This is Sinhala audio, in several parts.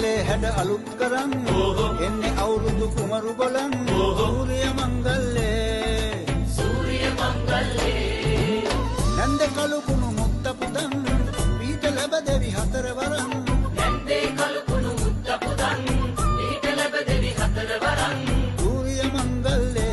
තුන්හෙලේ හැඩ අලුත් කරන් එන්නේ අවුරුදු කුමරු බලන් සූර්ය මංගල්ලේ නැන්ද කළු කුණු මුත්ත පුදන් පීට ලැබ දෙවි හතර වරන් නැන්දේ කළු කුණු මුත්ත පුදන් පීට ලැබ දෙවි හතර වරන් සූර්ය මංගල්ලේ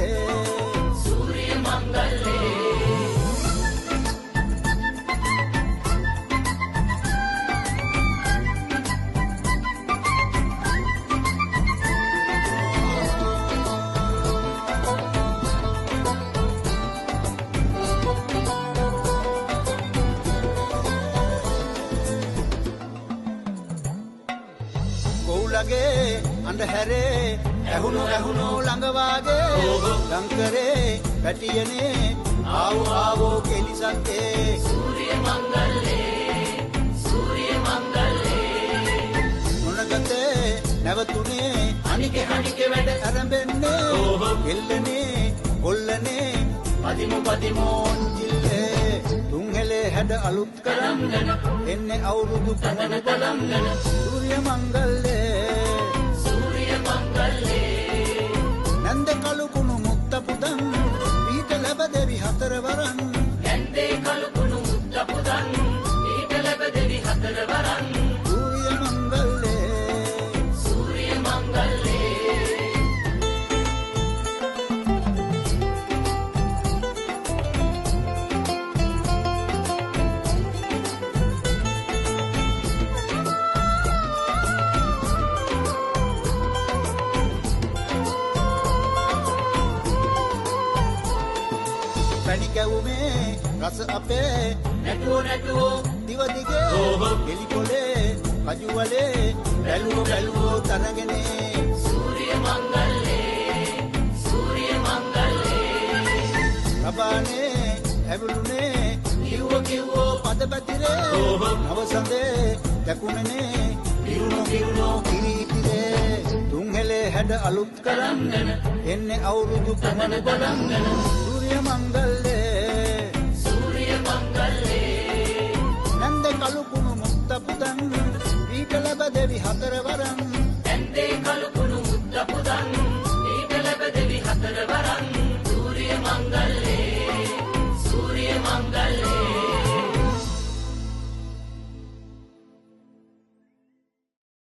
අන්ධහැරේ ඇහුණු ළඟ වාගේ ලංකරේ පැටියනේ ආවෝ කෙලිසක්කේ සූර්ය මංගල්ලේ මොනගතේ නැවතුනේ අනිකේ වැඩ ආරම්භෙන්නේ එල්ලනේ කොල්ලනේ පදිමෝ ජිල්ලේ තුන්හෙලේ හැඩ අලුත් කරන් එන්නේ අවුරුදු කුමරු බලන් සූර්ය මංගල්ලේ නැන්ද කළු කුණු මුත්ත පුදන් පීට ලැබ දෙවි හතර වරන් නැන්දේ කළු කුණු මුත්ත පුදන් පීට ලැබ දෙවි හතර වරන් සූර්ය මංගල්ලේ රස අපේ නැටුවෝ දිව දිගේ එලිකොලේ කජුවලේ බැලුවෝ තරගනේ සූර්ය මංගල්ලේ රබානේ ඇවුලුනේ කිව්වෝ පදපතිරේ නවසඳේ දකුණනේ කිරුණෝ කිරිතිරේ තුන්හෙලේ හැඩ අලුත් කරන් එන්නේ අවුරුදු කුමරු බලන් සූර්ය මංගල්ලේ නැන්ද කළු කුණු මුත්ත පුදන් පීට ලැබ දෙවි හතර වරන් නැන්දේ කළු